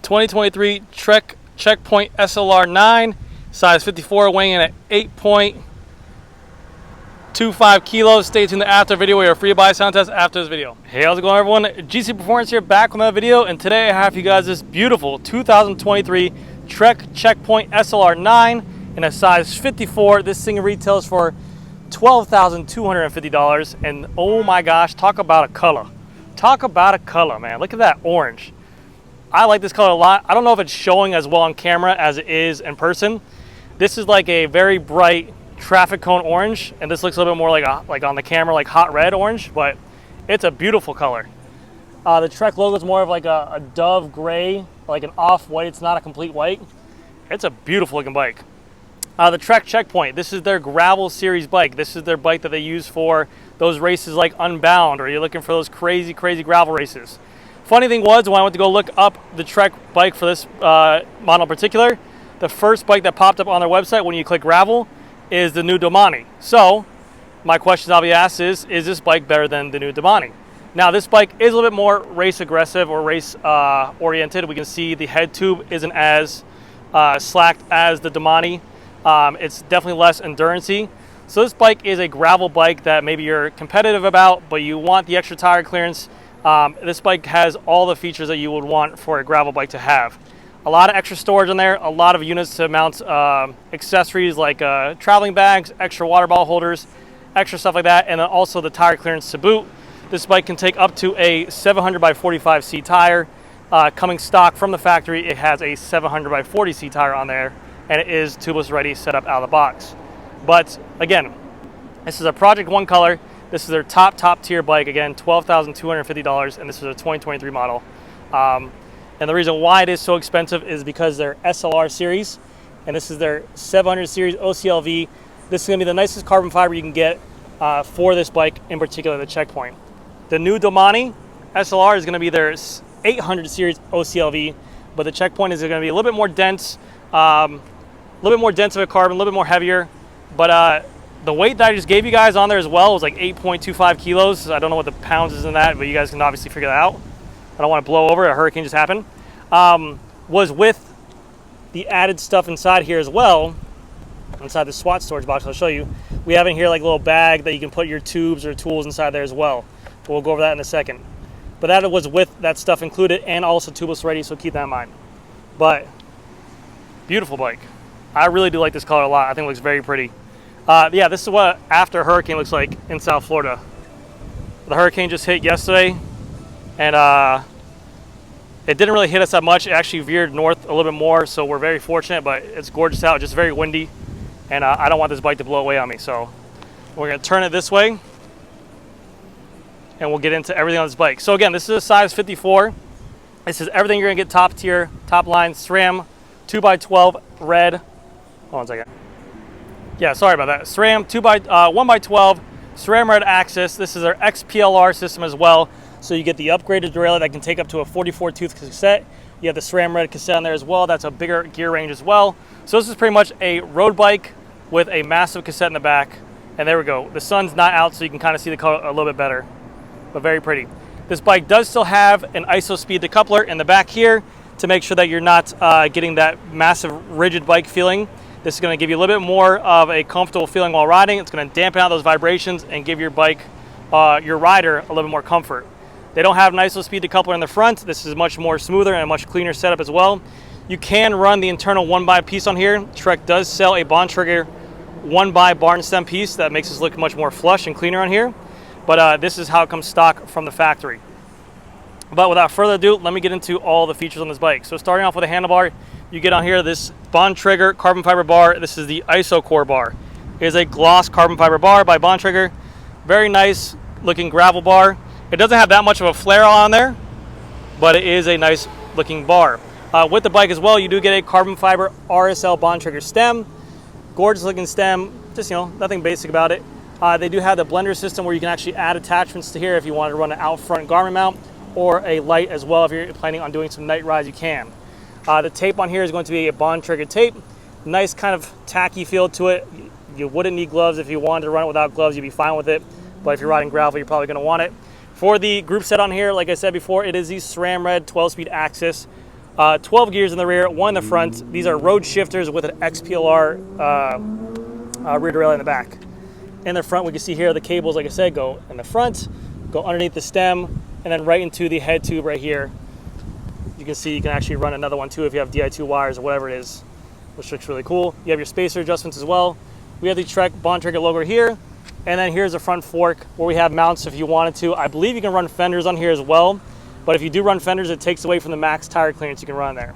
2023 Trek Checkpoint SLR 9, size 54, weighing in at 8.25 kilos. Stay tuned after video. We are free to buy sound test after this video. Hey, how's it going, everyone? GC Performance here, back with another video, and today I have for you guys this beautiful 2023 Trek Checkpoint SLR 9 in a size 54. This thing retails for $12,250, and oh my gosh, talk about a color. Talk about a color, man. Look at that orange. I like this color a lot. I don't know if it's showing as well on camera as it is in person. This is like a very bright traffic cone orange, and this looks a little bit more like on the camera, like hot red orange, but it's a beautiful color. The Trek logo is more of like a dove gray, like an off-white. It's not a complete white. It's a beautiful looking bike. The Trek Checkpoint, this is their gravel series bike. This is their bike that they use for those races like Unbound, or you're looking for those crazy gravel races. Funny thing was, when I went to go look up the Trek bike for this model in particular, the first bike that popped up on their website when you click gravel is the new Domane. So my question I'll be asked is this bike better than the new Domane? Now, this bike is a little bit more race aggressive or race oriented. We can see the head tube isn't as slacked as the Domane. It's definitely less endurance-y. So this bike is a gravel bike that maybe you're competitive about, but you want the extra tire clearance. This bike has all the features that you would want for a gravel bike to have. A lot of extra storage in there, a lot of units to mount accessories like traveling bags, extra water bottle holders, extra stuff like that, and then also the tire clearance to boot. This bike can take up to a 700 by 45C tire. Coming stock from the factory, it has a 700 by 40C tire on there, and it is tubeless ready, set up out of the box. But again, this is a Project One color. This is their top tier bike. Again, $12,250, and this is a 2023 model. And the reason why it is so expensive is because they're SLR series, and this is their 700 series OCLV. This is going to be the nicest carbon fiber you can get for this bike, in particular the Checkpoint. The new Domane SLR is going to be their 800 series OCLV, but the Checkpoint is going to be a little bit more dense, a little bit more dense of a carbon, a little bit more heavier. But the weight that I just gave you guys on there as well was like 8.25 kilos. I don't know what the pounds is in that, but you guys can obviously figure that out. I don't want to blow over. A hurricane just happened. Was with the added stuff inside here as well, inside the SWAT storage box. I'll show you. We have in here like a little bag that you can put your tubes or tools inside there as well. But we'll go over that in a second. But that was with that stuff included, and also tubeless ready, so keep that in mind. But beautiful bike. I really do like this color a lot. I think it looks very pretty. Yeah, this is what after a hurricane looks like in South Florida. The hurricane just hit yesterday, and it didn't really hit us that much. It actually veered north a little bit more, so we're very fortunate, but it's gorgeous out, just very windy, and I don't want this bike to blow away on me. So we're going to turn it this way, and we'll get into everything on this bike. So again, this is a size 54. This is everything you're going to get top tier, top line, SRAM 2x12 red. Hold on a second. Yeah, sorry about that. SRAM 1x12 SRAM red axis. This is our XPLR system as well. So you get the upgraded derailleur that can take up to a 44 tooth cassette. You have the SRAM red cassette on there as well. That's a bigger gear range as well. So this is pretty much a road bike with a massive cassette in the back. And there we go. The sun's not out, so you can kind of see the color a little bit better, but very pretty. This bike does still have an ISO speed decoupler in the back here to make sure that you're not getting that massive rigid bike feeling. This is going to give you a little bit more of a comfortable feeling while riding. It's going to dampen out those vibrations and give your bike, your rider, a little bit more comfort. They don't have an ISO speed decoupler in the front. This is much more smoother and a much cleaner setup as well. You can run the internal 1x piece on here. Trek does sell a Bontrager 1x bar and stem piece that makes this look much more flush and cleaner on here. But this is how it comes stock from the factory. But without further ado, let me get into all the features on this bike. So starting off with a handlebar, you get on here this Bontrager carbon fiber bar. This is the ISO Core bar. It is a gloss carbon fiber bar by Bontrager. Very nice looking gravel bar. It doesn't have that much of a flare on there, but it is a nice looking bar. With the bike as well, you do get a carbon fiber Rsl Bontrager stem. Gorgeous looking stem, just, you know, nothing basic about it. They do have the blender system where you can actually add attachments to here if you want to run an out front garment mount, or a light as well. If you're planning on doing some night rides, you can. The tape on here is going to be a Bontrager tape. Nice kind of tacky feel to it. You wouldn't need gloves. If you wanted to run it without gloves, you'd be fine with it. But if you're riding gravel, you're probably going to want it. For the group set on here, like I said before, it is the SRAM Red 12-speed axis. 12 gears in the rear, 1 in the front. These are road shifters with an XPLR rear derailleur in the back. In the front, we can see here the cables, like I said, go in the front, go underneath the stem, and then right into the head tube right here. You can see you can actually run another one too if you have Di2 wires or whatever it is, which looks really cool. You have your spacer adjustments as well. We have the Trek Bontrager logo here, and then here's a front fork where we have mounts if you wanted to. I believe you can run fenders on here as well, but if you do run fenders, it takes away from the max tire clearance you can run there.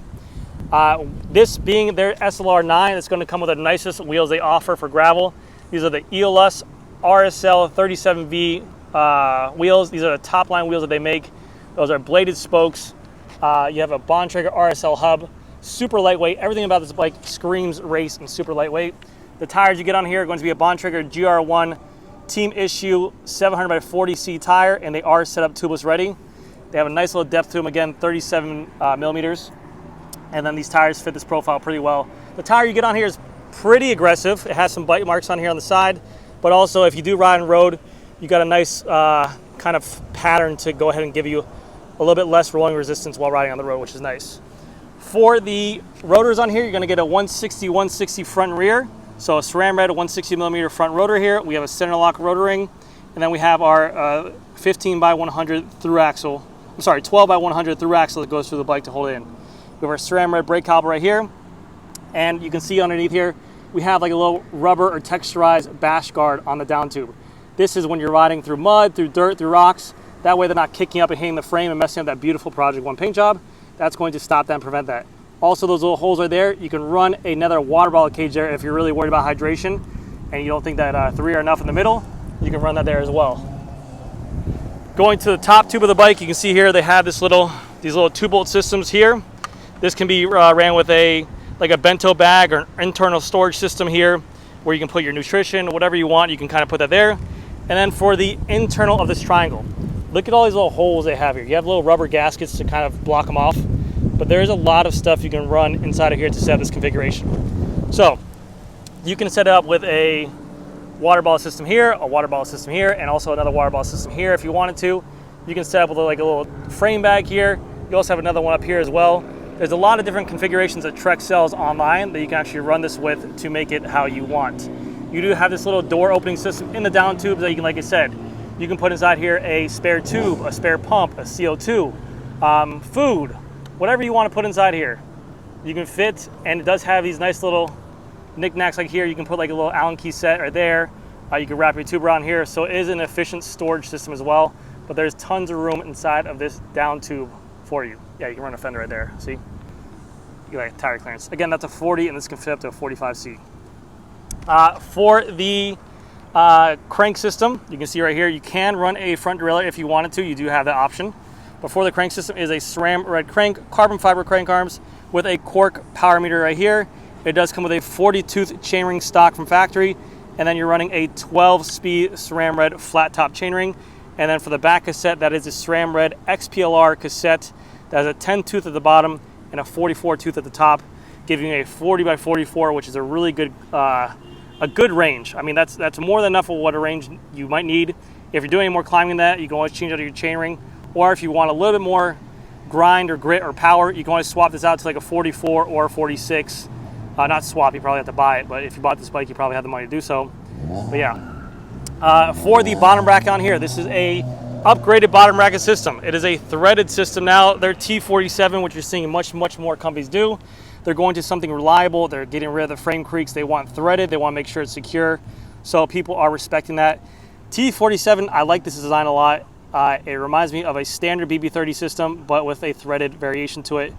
This being their SLR9, it's going to come with the nicest wheels they offer for gravel. These are the ELITEWHEELS Rsl 37V wheels. These are the top line wheels that they make. Those are bladed spokes. You have a Bontrager Rsl Hub Super Lightweight. Everything about this bike screams race and super lightweight. The tires you get on here are going to be a Bontrager GR1 team issue 700 by 40C tire, and they are set up tubeless ready. They have a nice little depth to them, again 37 millimeters, and then these tires fit this profile pretty well. The tire you get on here is pretty aggressive. It has some bite marks on here on the side, but also if you do ride on road, you got a nice kind of pattern to go ahead and give you a little bit less rolling resistance while riding on the road, which is nice. For the rotors on here, you're going to get a 160 front and rear. So a SRAM red 160 millimeter front rotor here. We have a center lock rotor ring, and then we have our 15 by 100 through axle. I'm sorry, 12 by 100 through axle that goes through the bike to hold it in. We have our SRAM red brake caliper right here, and you can see underneath here we have like a little rubber or texturized bash guard on the down tube. This is when you're riding through mud, through dirt, through rocks. That way they're not kicking up and hitting the frame and messing up that beautiful Project 1 paint job. That's going to stop that and prevent that. Also, those little holes are there. You can run another water bottle cage there if you're really worried about hydration and you don't think that 3 are enough in the middle. You can run that there as well. Going to the top tube of the bike, you can see here they have these little 2-bolt systems here. This can be ran with like a bento bag or an internal storage system here where you can put your nutrition, whatever you want, you can kind of put that there. And then for the internal of this triangle, look at all these little holes they have here. You have little rubber gaskets to kind of block them off, but there's a lot of stuff you can run inside of here to set up this configuration. So you can set it up with a water bottle system here, a water bottle system here, and also another water bottle system here if you wanted to. You can set up with like a little frame bag here. You also have another one up here as well. There's a lot of different configurations that Trek sells online that you can actually run this with to make it how you want. You do have this little door opening system in the down tube that you can, like I said, you can put inside here a spare tube, a spare pump, a CO2, food, whatever you want to put inside here. You can fit, and it does have these nice little knickknacks like here. You can put like a little Allen key set right there. You can wrap your tube around here. So it is an efficient storage system as well, but there's tons of room inside of this down tube for you. Yeah, you can run a fender right there, see? You get like tire clearance. Again, that's a 40, and this can fit up to a 45C. For the crank system, you can see right here, you can run a front derailleur if you wanted to. You do have that option. But for the crank system is a SRAM red crank, carbon fiber crank arms with a cork power meter right here. It does come with a 40-tooth chainring stock from factory, and then you're running a 12-speed SRAM red flat top chainring. And then for the back cassette, that is a SRAM red XPLR cassette that has a 10-tooth at the bottom and a 44-tooth at the top, giving you a 40 by 44, which is a really good range. I mean, that's more than enough of what a range you might need. If you're doing any more climbing than that, you can always change out your chainring. Or if you want a little bit more grind or grit or power, you can always swap this out to like a 44 or a 46. Not swap, you probably have to buy it, but if you bought this bike, you probably have the money to do so. But yeah. For the bottom bracket on here, this is a upgraded bottom bracket system. It is a threaded system now. They're T47, which you're seeing much more companies do. They're going to something reliable. They're getting rid of the frame creaks. They want threaded. They want to make sure it's secure. So people are respecting that. T47, I like this design a lot. It reminds me of a standard BB30 system, but with a threaded variation to it.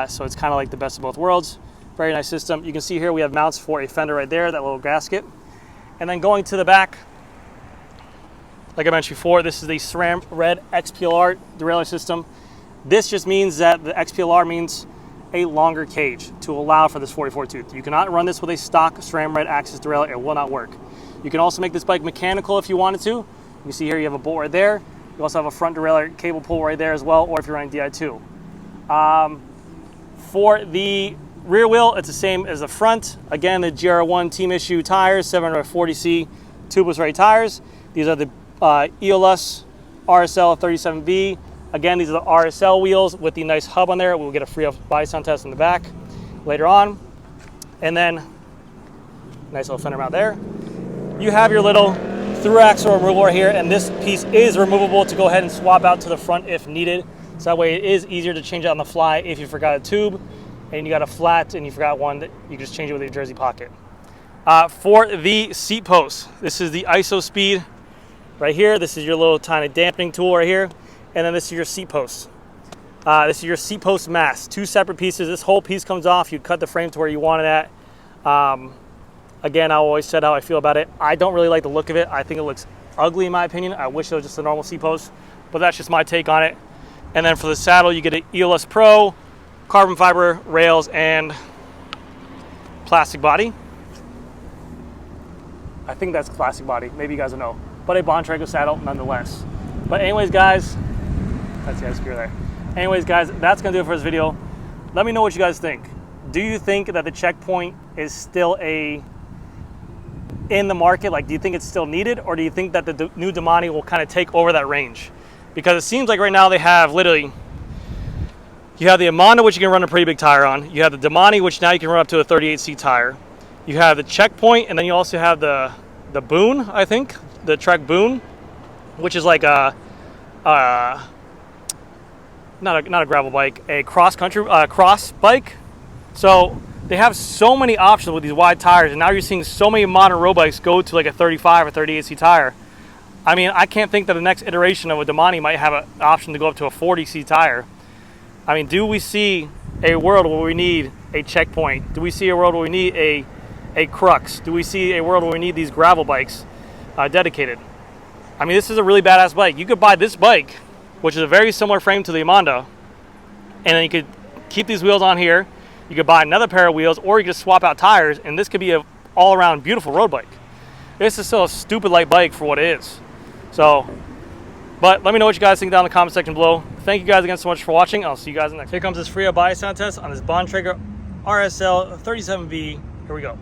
So it's kind of like the best of both worlds. Very nice system. You can see here we have mounts for a fender right there, that little gasket. And then going to the back, like I mentioned before, this is the SRAM red XPLR derailleur system. This just means that the XPLR means a longer cage to allow for this 44 tooth. You cannot run this with a stock SRAM red axis derailleur. It will not work. You can also make this bike mechanical if you wanted to. You see here you have a bolt right there. You also have a front derailleur cable pull right there as well, or if you're running Di2. For the rear wheel, it's the same as the front. Again, the GR1 team issue tires, 740C tubeless ready tires. These are the ELITEWHEELS Rsl 37V Again, these are the RSL wheels with the nice hub on there. We'll get a free body sound test in the back later on. And then, nice little fender mount there. You have your little through axle removal right here, and this piece is removable to go ahead and swap out to the front if needed. So that way it is easier to change out on the fly if you forgot a tube and you got a flat and you forgot one, that you can just change it with your jersey pocket. For the seat post, this is the ISO speed right here. This is your little tiny dampening tool right here. And then this is your seat post. This is your seat post mast. 2 separate pieces. This whole piece comes off. You cut the frame to where you want it at. Again, I always said how I feel about it. I don't really like the look of it. I think it looks ugly in my opinion. I wish it was just a normal seat post, but that's just my take on it. And then for the saddle, you get an ELS Pro, carbon fiber rails, and plastic body. I think that's plastic body. Maybe you guys don't know. But a Bontrager saddle nonetheless. But anyways, guys, that's the screw there. Anyways, guys, that's gonna do it for this video. Let me know what you guys think. Do you think that the checkpoint is still in the market? Like, do you think it's still needed, or do you think that the new Domane will kind of take over that range? Because it seems like right now they have literally, you have the Amanda, which you can run a pretty big tire on. You have the Domane, which now you can run up to a 38C tire. You have the checkpoint, and then you also have the Boone, I think, the Trek Boone, which is like a not a gravel bike, a cross country cross bike. So they have so many options with these wide tires, and now you're seeing so many modern road bikes go to like a 35 or 38C tire. I mean, I can't think that the next iteration of a Domane might have an option to go up to a 40C tire. I mean, do we see a world where we need a checkpoint? Do we see a world where we need a crux? Do we see a world where we need these gravel bikes dedicated? I mean, this is a really badass bike. You could buy this bike, which is a very similar frame to the Amanda, and then you could keep these wheels on here. You could buy another pair of wheels, or you could just swap out tires, and this could be an all-around beautiful road bike. This is still a stupid light bike for what it is. So, but let me know what you guys think down in the comment section below. Thank you guys again so much for watching. I'll see you guys in the next. Here comes this free body sound test on this Bontrager RSL 37V. Here we go.